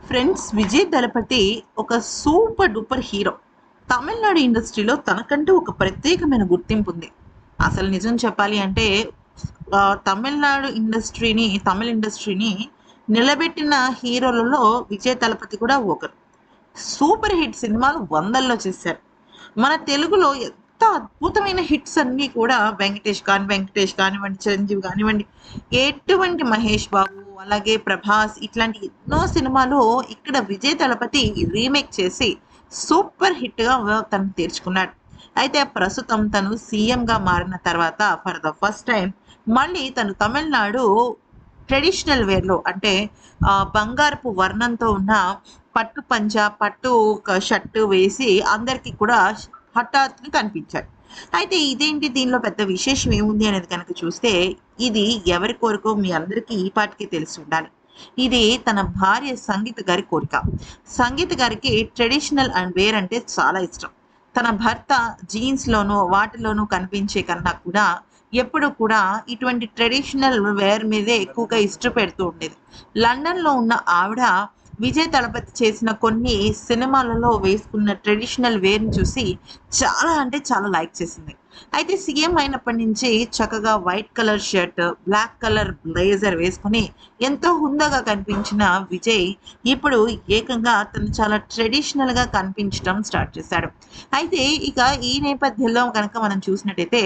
Friends, Vijay దళపతి ఒక super duper hero. Tamil Nadu ఇండస్ట్రీలో తనకంటూ ఒక ప్రత్యేకమైన గుర్తింపు ఉంది. అసలు నిజం చెప్పాలి అంటే తమిళ ఇండస్ట్రీని నిలబెట్టిన హీరోలలో విజయ్ దళపతి కూడా ఒకరు. సూపర్ హిట్ సినిమాలు వందల్లో చేశారు. మన తెలుగులో ఎంత అద్భుతమైన హిట్స్ అన్నీ కూడా వెంకటేష్ కానివ్వండి, చిరంజీవి కానివ్వండి, ఎటువంటి మహేష్ బాబు, అలాగే ప్రభాస్, ఇట్లాంటి ఎన్నో సినిమాలు ఇక్కడ విజయ్ దళపతి రీమేక్ చేసి సూపర్ హిట్గా తను తీర్చుకున్నాడు. అయితే ప్రస్తుతం తను సీఎంగా మారిన తర్వాత ఫర్ ద ఫస్ట్ టైం మళ్ళీ తను తమిళనాడు ట్రెడిషనల్ వేర్లో అంటే బంగారపు వర్ణంతో ఉన్న పట్టు పంచ, పట్టు ఒక షర్టు వేసి అందరికీ కూడా హఠాత్తుగా కనిపించాడు. అయితే ఇదేంటి, దీనిలో పెద్ద విశేషం ఏముంది అనేది కనుక చూస్తే, ఇది ఎవరి కోరికో మీ అందరికీ ఈ పాటికి తెలిసి ఉండాలి. ఇది తన భార్య సంగీత గారి కోరిక. సంగీత గారికి ట్రెడిషనల్ అండ్ వేర్ అంటే చాలా ఇష్టం. తన భర్త జీన్స్లోనూ వాటిలోనూ కనిపించే కన్నా కూడా ఎప్పుడు కూడా ఇటువంటి ట్రెడిషనల్ వేర్ మీదే ఎక్కువగా ఇష్టపెడుతూ ఉండేది. లండన్లో ఉన్న ఆవిడ విజయ్ దళపతి చేసిన కొన్ని సినిమాలలో వేసుకున్న ట్రెడిషనల్ వేర్ని చూసి చాలా అంటే చాలా లైక్ చేసింది. అయితే సీఎం అయినప్పటి నుంచి చక్కగా white colour shirt, black colour blazer వేసుకుని ఎంతో హుందాగా కనిపించిన విజయ్ ఇప్పుడు ఏకంగా తను చాలా ట్రెడిషనల్గా కనిపించడం స్టార్ట్ చేశాడు. అయితే ఇక ఈ నేపథ్యంలో కనుక మనం చూసినట్టయితే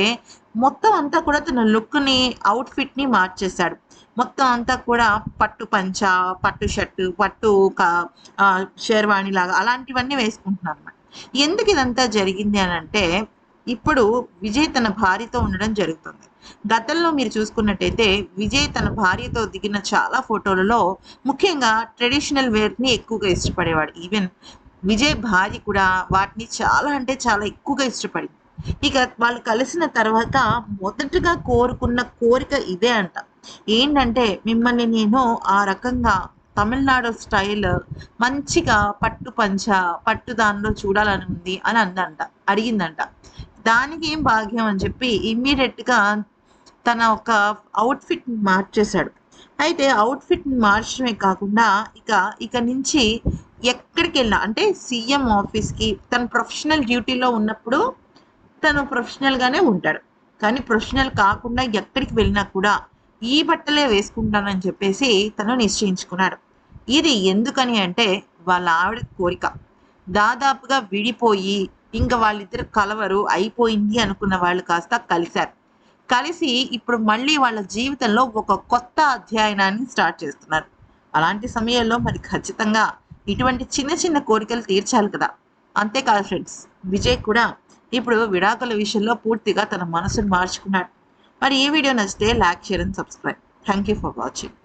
మొత్తం అంతా కూడా తన లుక్ని, అవుట్ఫిట్ని మార్చేశాడు. మొత్తం అంతా కూడా పట్టు పంచ, పట్టు షర్టు, పట్టు షేర్వాణి లాగా అలాంటివన్నీ వేసుకుంటున్నాను అనమాట. ఎందుకు ఇదంతా జరిగింది అని అంటే, ఇప్పుడు విజయ్ తన భార్యతో ఉండడం జరుగుతుంది. గతంలో మీరు చూసుకున్నట్టయితే విజయ్ తన భార్యతో దిగిన చాలా ఫోటోలలో ముఖ్యంగా ట్రెడిషనల్ వేర్ని ఎక్కువగా ఇష్టపడేవాడు. ఈవెన్ విజయ్ భార్య కూడా వాటిని చాలా అంటే చాలా ఎక్కువగా ఇష్టపడింది. ఇక వాళ్ళు కలిసిన తర్వాత మొదటగా కోరుకున్న కోరిక ఇదే అంట. ఏంటంటే, మిమ్మల్ని నేను ఆ రకంగా తమిళనాడు స్టైల్ మంచిగా పట్టు పంచ, పట్టు దానిలో చూడాలని ఉంది అని అడిగిందంట. దానికి ఏం భాగ్యం అని చెప్పి ఇమ్మీడియట్గా తన ఒక అవుట్ఫిట్ మార్చేశాడు. అయితే అవుట్ఫిట్ మార్చడమే కాకుండా ఇక నుంచి ఎక్కడికి వెళ్ళినా అంటే సీఎం ఆఫీస్కి తన ప్రొఫెషనల్ డ్యూటీలో ఉన్నప్పుడు తను ప్రొఫెషనల్గానే ఉంటాడు. కానీ ప్రొఫెషనల్ కాకుండా ఎక్కడికి వెళ్ళినా కూడా ఈ బట్టలే వేసుకుంటానని చెప్పేసి తను నిశ్చయించుకున్నాడు. ఇది ఎందుకని అంటే వాళ్ళ ఆవిడ కోరిక. దాదాపుగా విడిపోయి ఇంకా వాళ్ళిద్దరు కలవరు, అయిపోయింది అనుకున్న వాళ్ళు కాస్త కలిశారు. కలిసి ఇప్పుడు మళ్ళీ వాళ్ళ జీవితంలో ఒక కొత్త అధ్యాయనాన్ని స్టార్ట్ చేస్తున్నారు. అలాంటి సమయంలో మరి ఖచ్చితంగా ఇటువంటి చిన్న చిన్న కోరికలు తీర్చాలి కదా. అంతేకాదు ఫ్రెండ్స్, విజయ్ కూడా ఇప్పుడు విడాకుల విషయంలో పూర్తిగా తన మనసును మార్చుకున్నాడు. మరి ఈ వీడియో నచ్చితే like, share and subscribe. Thank you for watching.